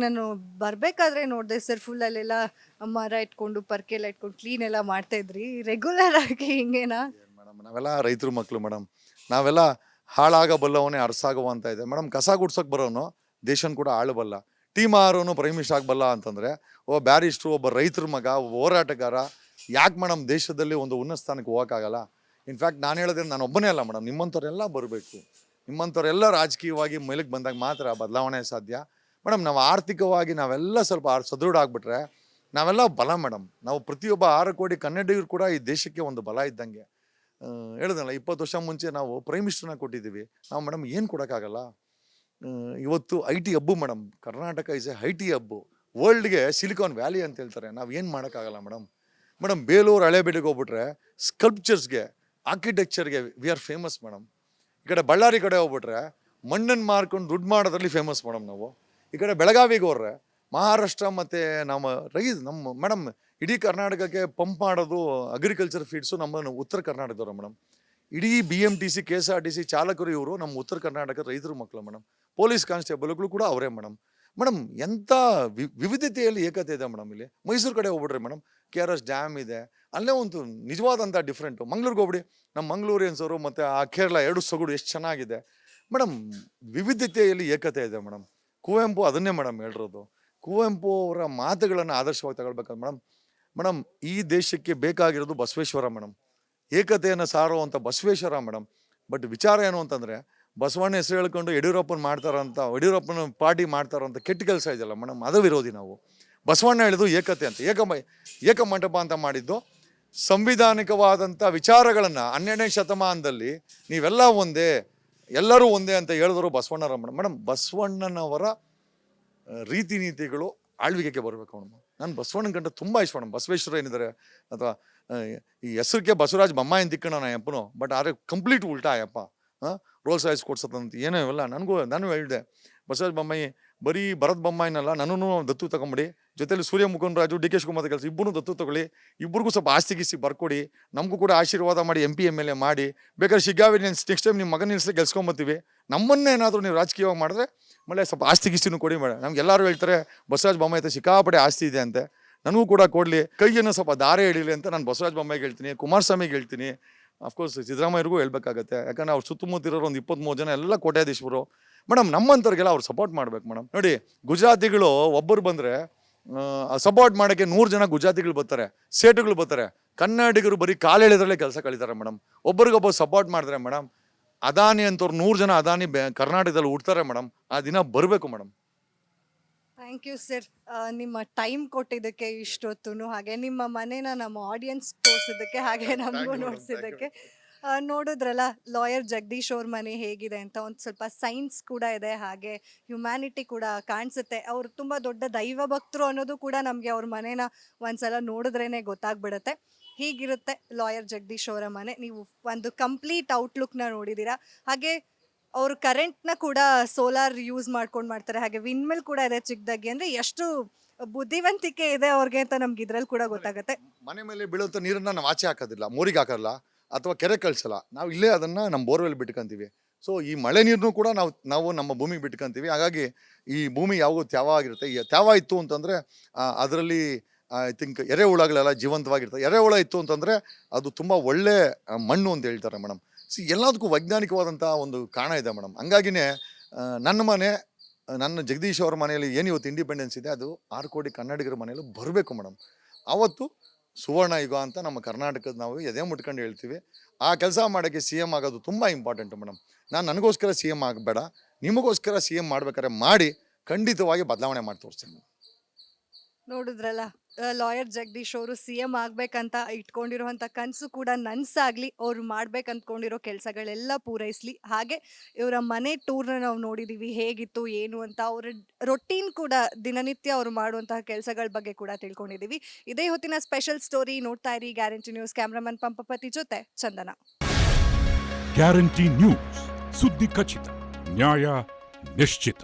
ನಾನು ಬರ್ಬೇಕಾದ್ರೆ ನೋಡಿದೆ ಸರ್, ಫುಲ್ ಅಲ್ಲೆಲ್ಲ ಮರ ಇಟ್ಕೊಂಡು ಪರ್ಕೆ ಎಲ್ಲ ಇಟ್ಕೊಂಡು ಕ್ಲೀನ್ ಎಲ್ಲ ಮಾಡ್ತಾ ಇದ್ರಿ. ರೆಗ್ಯುಲರ್ ಆಗಿ ಹಿಂಗೇನಾ? ಮೇಡಮ್ ನಾವೆಲ್ಲ ರೈತರು ಮಕ್ಕಳು ಮೇಡಮ್. ನಾವೆಲ್ಲ ಹಾಳಾಗಬಲ್ಲವನೇ ಅರಸಾಗವ ಅಂತ ಇದೆ ಮೇಡಮ್. ಕಸ ಗುಡ್ಸೋಕೆ ಬರೋನು ದೇಶನ ಕೂಡ ಆಳಬಲ್ಲ. ಟೀಮ್ ಆರೋನು ಪ್ರೈಮ್ ಮಿನಿಸ್ಟರ್ ಆಗಬಲ್ಲ ಅಂತಂದರೆ ಒಬ್ಬ ಬ್ಯಾರಿಸ್ಟ್ರು, ಒಬ್ಬ ರೈತರ ಮಗ, ಒಬ್ಬ ಹೋರಾಟಗಾರ ಯಾಕೆ ಮೇಡಮ್ ದೇಶದಲ್ಲಿ ಒಂದು ಉನ್ನತ ಸ್ಥಾನಕ್ಕೆ ಹೋಗೋಕ್ಕಾಗಲ್ಲ? ಇನ್ಫ್ಯಾಕ್ಟ್ ನಾನು ಹೇಳಿದ್ರೆ ನಾನು ಒಬ್ಬನೇ ಅಲ್ಲ ಮೇಡಮ್, ನಿಮ್ಮಂಥವ್ರೆಲ್ಲ ಬರಬೇಕು. ನಿಮ್ಮಂಥವ್ರೆಲ್ಲ ರಾಜಕೀಯವಾಗಿ ಮೇಲಕ್ಕೆ ಬಂದಾಗ ಮಾತ್ರ ಬದಲಾವಣೆ ಸಾಧ್ಯ ಮೇಡಮ್. ನಾವು ಆರ್ಥಿಕವಾಗಿ ನಾವೆಲ್ಲ ಸ್ವಲ್ಪ ಸದೃಢ ಆಗಿಬಿಟ್ರೆ ನಾವೆಲ್ಲ ಬಲ ಮೇಡಮ್. ನಾವು ಪ್ರತಿಯೊಬ್ಬ 6 ಕೋಟಿ ಕನ್ನಡಿಗರು ಕೂಡ ಈ ದೇಶಕ್ಕೆ ಒಂದು ಬಲ ಇದ್ದಂಗೆ. ಹೇಳಿದ್ನಲ್ಲ, 20 ವರ್ಷ ಮುಂಚೆ ನಾವು ಪ್ರೈಮ್ ಮಿನಿಸ್ಟರ್ನ ಕೊಟ್ಟಿದ್ದೀವಿ. ನಾವು ಮೇಡಮ್ ಏನು ಕೊಡೋಕ್ಕಾಗಲ್ಲ. ಇವತ್ತು I T hub madam. Karnataka is a I T hub. ವರ್ಲ್ಡ್ಗೆ ಸಿಲಿಕಾನ್ ವ್ಯಾಲಿ ಅಂತ ಹೇಳ್ತಾರೆ. ನಾವು ಏನು ಮಾಡೋಕ್ಕಾಗಲ್ಲ ಮೇಡಮ್. ಮೇಡಮ್ ಬೇಲೂರು ಹಳೇಬೀಡಿಗೆ ಹೋಗ್ಬಿಟ್ರೆ ಸ್ಕಲ್ಪ್ಚರ್ಸ್ಗೆ, ಆರ್ಕಿಟೆಕ್ಚರ್ಗೆ ವಿ ಆರ್ ಫೇಮಸ್ ಮೇಡಮ್. ಈ ಕಡೆ ಬಳ್ಳಾರಿ ಕಡೆ ಹೋಗ್ಬಿಟ್ರೆ ಮಣ್ಣನ್ನು ಮಾರ್ಕೊಂಡು ದುಡ್ಡು ಮಾಡೋದ್ರಲ್ಲಿ ಫೇಮಸ್ ಮೇಡಮ್ ನಾವು. ಈ ಕಡೆ ಬೆಳಗಾವಿಗೆ ಹೋದ್ರೆ ಮಹಾರಾಷ್ಟ್ರ ಮತ್ತು ನಮ್ಮ ಮೇಡಮ್ ಇಡೀ ಕರ್ನಾಟಕಕ್ಕೆ ಪಂಪ್ ಮಾಡೋದು ಅಗ್ರಿಕಲ್ಚರ್ ಫೀಡ್ಸು ನಮ್ಮ ಉತ್ತರ ಕರ್ನಾಟಕದವ್ರು ಮೇಡಮ್. ಇಡೀ BMTC KSRTC ಚಾಲಕರು ಇವರು ನಮ್ಮ ಉತ್ತರ ಕರ್ನಾಟಕದ ರೈತರ ಮಕ್ಕಳು ಮೇಡಮ್. ಪೊಲೀಸ್ ಕಾನ್ಸ್ಟೇಬಲ್ಗಳು ಕೂಡ ಅವರೇ ಮೇಡಮ್. ಮೇಡಮ್ ಎಂಥ ವಿವಿಧತೆಯಲ್ಲಿ ಏಕತೆ ಇದೆ ಮೇಡಮ್. ಇಲ್ಲಿ ಮೈಸೂರು ಕಡೆ ಹೋಗ್ಬಿಟ್ರೆ ಮೇಡಮ್ KRS ಡ್ಯಾಮ್ ಇದೆ, ಅಲ್ಲೇ ಒಂದು ನಿಜವಾದಂಥ ಡಿಫ್ರೆಂಟು. ಮಂಗ್ಳೂರಿಗೆ ಹೋಗ್ಬಿಡಿ, ನಮ್ಮ ಮಂಗ್ಳೂರಿಯನ್ಸರು ಮತ್ತು ಆ ಕೇರಳ ಎರಡು ಸೊಗಡು ಎಷ್ಟು ಚೆನ್ನಾಗಿದೆ ಮೇಡಮ್. ವಿವಿಧತೆಯಲ್ಲಿ ಏಕತೆ ಇದೆ ಮೇಡಮ್. ಕುವೆಂಪು ಅದನ್ನೇ ಮೇಡಮ್ ಹೇಳಿರೋದು. ಕುವೆಂಪು ಅವರ ಮಾತುಗಳನ್ನು ಆದರ್ಶವಾಗಿ ತಗೊಳ್ಬೇಕಂತ ಮೇಡಮ್. ಮೇಡಮ್ ಈ ದೇಶಕ್ಕೆ ಬೇಕಾಗಿರೋದು ಬಸವೇಶ್ವರ ಮೇಡಮ್. ಏಕತೆಯನ್ನು ಸಾರುವಂಥ ಬಸವೇಶ್ವರ ಮೇಡಮ್. ಬಟ್ ವಿಚಾರ ಏನು ಅಂತಂದರೆ, ಬಸವಣ್ಣ ಹೆಸರು ಹೇಳ್ಕೊಂಡು ಯಡಿಯೂರಪ್ಪನ ಪಾರ್ಟಿ ಮಾಡ್ತಾರಂಥ ಕೆಟ್ಟ ಕೆಲಸ ಇದೆಯಲ್ಲ ಮೇಡಮ್, ಅದು ವಿರೋಧಿ ನಾವು. ಬಸವಣ್ಣ ಹೇಳಿದ್ದು ಏಕತೆ ಅಂತ, ಏಕಮಂಟಪ ಅಂತ ಮಾಡಿದ್ದು. ಸಂವಿಧಾನಿಕವಾದಂಥ ವಿಚಾರಗಳನ್ನು 12ನೇ ಶತಮಾನದಲ್ಲಿ ನೀವೆಲ್ಲ ಒಂದೇ, ಎಲ್ಲರೂ ಒಂದೇ ಅಂತ ಹೇಳಿದ್ರು ಬಸವಣ್ಣರ ಮೇಡಮ್. ಮೇಡಮ್ ಬಸವಣ್ಣನವರ ರೀತಿ ನೀತಿಗಳು ಆಳ್ವಿಕೆಗೆ ಬರಬೇಕು ಮೇಡಮ್. ನಾನು ಬಸವಣ್ಣನ ಕಂಡು ತುಂಬ ಇಷ್ಟ ಮೇಡಮ್. ಬಸವೇಶ್ವರ ಏನಿದ್ದಾರೆ ಅಥವಾ ಈ ಹೆಸರಿಗೆ ಬಸವರಾಜ ಬೊಮ್ಮಾಯಿ ದಿಕ್ಕಣ ನಾ ಅಪ್ಪನು, ಬಟ್ ಆದರೆ ಕಂಪ್ಲೀಟ್ ಉಲ್ಟಾ ಅಯ್ಯಪ್ಪ. ರೋಲ್ಸ್ ರಾಯ್ಸ್ ಕೊಡ್ಸತ್ತಂತ ಏನೋ ಇವೆಲ್ಲ ನಾನು ಹೇಳಿದೆ. ಬಸವರಾಜ ಬೊಮ್ಮಾಯಿ ಬರೀ ಭರತ್ ಬೊಮ್ಮಾಯಿನಲ್ಲ, ನನ್ನೂ ದತ್ತು ತಗೊಂಬಿಡಿ, ಜೊತೆಲಿ ಸೂರ್ಯ ಮುಖಂಡರಾಜು, DK ಶಿವಕುಮಾರ್ ಕೆಲಸ ಇಬ್ಬರು ದತ್ತು ತಗೊಳ್ಳಿ, ಇಬ್ಬರಿಗೂ ಸ್ವಲ್ಪ ಆಸ್ತಿ ಗೀಸ್ತಿ ಬರ್ಕೊಡಿ, ನಮಗೂ ಕೂಡ ಆಶೀರ್ವಾದ ಮಾಡಿ MP MLA ಮಾಡಿ, ಬೇಕಾದ್ರೆ ಶಿಗ್ಗಾವಿ ನೆಕ್ಸ್ಟ್ ಟೈಮ್ ನಿಮ್ಮ ಮಗನ ನಿಲ್ಸಿ ಗೆಲ್ಸ್ಕೊಂಬತ್ತೀವಿ. ನಮ್ಮನ್ನೇನಾದರೂ ನೀವು ರಾಜಕೀಯವಾಗಿ ಮಾಡಿದ್ರೆ ಮಳೆ ಸ್ವಲ್ಪ ಆಸ್ತಿ ಗೀಸ್ತಿನೂ ಕೊಡಿ ಮೇಡಮ್. ನಮ್ಗೆಲ್ಲರೂ ಹೇಳ್ತಾರೆ ಬಸವರಾಜ ಬೊಮ್ಮಾಯಿ ಹತ್ರ ಸಿಕ್ಕಾಪಟ್ಟೆ ಆಸ್ತಿ ಇದೆ ಅಂತೆ, ನನಗೂ ಕೂಡ ಕೊಡಲಿ, ಕೈಯನ್ನು ಸ್ವಲ್ಪ ದಾರೆ ಹಿಡೀಲಿ ಅಂತ ನಾನು ಬಸವರಾಜ ಬೊಮ್ಮಾಯಿಗೆ ಹೇಳ್ತೀನಿ, ಕುಮಾರಸ್ವಾಮಿಗೆ ಹೇಳ್ತೀನಿ, ಅಫ್ಕೋರ್ಸ್ ಸಿದ್ದರಾಮಯ್ಯರಿಗೂ ಹೇಳ್ಬೇಕಾಗತ್ತೆ. ಯಾಕಂದ್ರೆ ಅವ್ರು ಸುತ್ತಮುತ್ತ ಇರೋರು ಒಂದು 23 ಜನ ಎಲ್ಲ ಕೋಟ್ಯಾಧೀಶರು ಮೇಡಮ್. ನಮ್ಮಂಥವ್ರಿಗೆಲ್ಲ ಅವ್ರು ಸಪೋರ್ಟ್ ಮಾಡ್ಬೇಕು ಮೇಡಮ್. ನೋಡಿ, ಗುಜರಾತಿಗಳು ಒಬ್ಬರು ಬಂದರೆ ಸಪೋರ್ಟ್ ಮಾಡೋಕ್ಕೆ 100 ಜನ ಗುಜರಾತಿಗಳು ಬರ್ತಾರೆ, ಸೇಟುಗಳು ಬರ್ತಾರೆ. ಕನ್ನಡಿಗರು ಬರೀ ಕಾಲು ಎಳೆದ್ರಲ್ಲೇ ಕೆಲಸ ಕಳೀತಾರೆ ಮೇಡಮ್. ಒಬ್ಬರಿಗೊಬ್ಬರು ಸಪೋರ್ಟ್ ಮಾಡಿದ್ರೆ ಮೇಡಮ್, ಅದಾನಿ ಅಂತವ್ರು 100 ಜನ ಅದಾನಿ ಕರ್ನಾಟಕದಲ್ಲಿ ಹುಡ್ತಾರೆ ಮೇಡಮ್. ಆ ದಿನ ಬರಬೇಕು ಮೇಡಮ್. ಥ್ಯಾಂಕ್ ಯು ಸರ್, ನಿಮ್ಮ ಟೈಮ್ ಕೊಟ್ಟಿದ್ದಕ್ಕೆ ಇಷ್ಟೊತ್ತು, ಹಾಗೆ ನಿಮ್ಮ ಮನೇನ ನಮ್ಮ ಆಡಿಯನ್ಸ್ ತೋರಿಸಿದ್ದಕ್ಕೆ, ಹಾಗೆ ನಮಗೂ ನೋಡಿಸಿದ್ದಕ್ಕೆ. ನೋಡಿದ್ರಲ್ಲ ಲಾಯರ್ ಜಗದೀಶ್ ಅವ್ರ ಮನೆ ಹೇಗಿದೆ ಅಂತ. ಒಂದು ಸ್ವಲ್ಪ ಸೈನ್ಸ್ ಕೂಡ ಇದೆ, ಹಾಗೆ ಹ್ಯುಮ್ಯಾನಿಟಿ ಕೂಡ ಕಾಣಿಸುತ್ತೆ. ಅವ್ರು ತುಂಬ ದೊಡ್ಡ ದೈವ ಭಕ್ತರು ಅನ್ನೋದು ಕೂಡ ನಮಗೆ ಅವ್ರ ಮನೇನ ಒಂದ್ಸಲ ನೋಡಿದ್ರೇ ಗೊತ್ತಾಗ್ಬಿಡುತ್ತೆ. ಹೀಗಿರುತ್ತೆ ಲಾಯರ್ ಜಗದೀಶ್ ಅವರ ಮನೆ. ನೀವು ಒಂದು ಕಂಪ್ಲೀಟ್ ಔಟ್ಲುಕ್ನ ನೋಡಿದ್ದೀರಾ. ಹಾಗೆ ಅವರು ಕರೆಂಟ್ನ ಕೂಡ ಸೋಲಾರ್ ಯೂಸ್ ಮಾಡ್ಕೊಂಡು ಮಾಡ್ತಾರೆ, ಹಾಗೆ ವಿಂಡ್ಮಿಲ್ ಕೂಡ ಇದೆ ಚಿಕ್ಕದಾಗಿ. ಅಂದರೆ ಎಷ್ಟು ಬುದ್ಧಿವಂತಿಕೆ ಇದೆ ಅವ್ರಿಗೆ ಅಂತ ನಮ್ಗೆ ಇದ್ರಲ್ಲಿ ಕೂಡ ಗೊತ್ತಾಗುತ್ತೆ. ಮನೆ ಮೇಲೆ ಬೀಳುವಂಥ ನೀರನ್ನು ನಾವು ಆಚೆ ಹಾಕೋದಿಲ್ಲ, ಮೋರಿಗೆ ಹಾಕಲ್ಲ ಅಥವಾ ಕೆರೆ ಕಳಿಸಲ್ಲ, ನಾವು ಇಲ್ಲೇ ಅದನ್ನು ನಮ್ಮ ಬೋರ್ವೆಲ್ ಬಿಟ್ಕೊಂತೀವಿ. ಸೊ ಈ ಮಳೆ ನೀರನ್ನು ಕೂಡ ನಾವು ನಮ್ಮ ಭೂಮಿಗೆ ಬಿಟ್ಕೊಂತೀವಿ. ಹಾಗಾಗಿ ಈ ಭೂಮಿ ಯಾವಾಗೂ ತ್ಯಾವ ಆಗಿರುತ್ತೆ. ಈ ತ್ಯಾವ ಇತ್ತು ಅಂತಂದರೆ ಅದರಲ್ಲಿ ಐ ಥಿಂಕ್ ಎರೆಹುಳಗಳೆಲ್ಲ ಜೀವಂತವಾಗಿರ್ತವೆ. ಎರೆಹುಳ ಇತ್ತು ಅಂತಂದರೆ ಅದು ತುಂಬ ಒಳ್ಳೆ ಮಣ್ಣು ಅಂತ ಹೇಳ್ತಾರೆ ಮೇಡಮ್. ಎಲ್ಲದಕ್ಕೂ ವೈಜ್ಞಾನಿಕವಾದಂಥ ಒಂದು ಕಾರಣ ಇದೆ ಮೇಡಮ್. ಹಂಗಾಗಿನೇ ನನ್ನ ಮನೆ, ನನ್ನ ಜಗದೀಶ್ ಅವ್ರ ಮನೆಯಲ್ಲಿ ಏನು ಇವತ್ತು ಇಂಡಿಪೆಂಡೆನ್ಸ್ ಇದೆ, ಅದು 6 ಕೋಟಿ ಕನ್ನಡಿಗರ ಮನೆಯಲ್ಲೂ ಬರಬೇಕು ಮೇಡಮ್. ಆವತ್ತು ಸುವರ್ಣ ಯುಗ ಅಂತ ನಮ್ಮ ಕರ್ನಾಟಕದ ನಾವು ಎದೆ ಮುಟ್ಕೊಂಡು ಹೇಳ್ತೀವಿ. ಆ ಕೆಲಸ ಮಾಡೋಕ್ಕೆ CM ಆಗೋದು ತುಂಬ ಇಂಪಾರ್ಟೆಂಟು ಮೇಡಮ್. ನನಗೋಸ್ಕರ CM ಆಗಬೇಡ, ನಿಮಗೋಸ್ಕರ CM ಮಾಡ್ಬೇಕಾದ್ರೆ ಮಾಡಿ, ಖಂಡಿತವಾಗಿ ಬದಲಾವಣೆ ಮಾಡಿ ತೋರಿಸ್ತೀನಿ. ನೋಡಿದ್ರಲ್ಲ, ಲಾಯರ್ ಜಗದೀಶ್ ಅವರು CM ಆಗ್ಬೇಕಂತ ಇಟ್ಕೊಂಡಿರೋಂಥ ಕನಸು ಕೂಡ ನನ್ಸಾಗ್ಲಿ, ಅವ್ರು ಮಾಡ್ಬೇಕಂದ್ಕೊಂಡಿರೋ ಕೆಲಸಗಳೆಲ್ಲ ಪೂರೈಸಲಿ. ಹಾಗೆ ಇವರ ಮನೆ ಟೂರ್ನ ನಾವು ನೋಡಿದ್ದೀವಿ, ಹೇಗಿತ್ತು ಏನು ಅಂತ. ಅವರ ರೊಟೀನ್ ಕೂಡ ದಿನನಿತ್ಯ ಅವರು ಮಾಡುವಂತಹ ಕೆಲಸಗಳ ಬಗ್ಗೆ ಕೂಡ ತಿಳ್ಕೊಂಡಿದ್ದೀವಿ. ಇದೇ ಹೊತ್ತಿನ ಸ್ಪೆಷಲ್ ಸ್ಟೋರಿ. ನೋಡ್ತಾ ಇರಿ ಗ್ಯಾರಂಟಿ ನ್ಯೂಸ್. ಕ್ಯಾಮ್ರಾಮನ್ ಪಂಪಪತಿ ಜೊತೆ ಚಂದನ. ಗ್ಯಾರಂಟಿ ನ್ಯೂಸ್, ಸುದ್ದಿ ಖಚಿತ, ನ್ಯಾಯ ನಿಶ್ಚಿತ.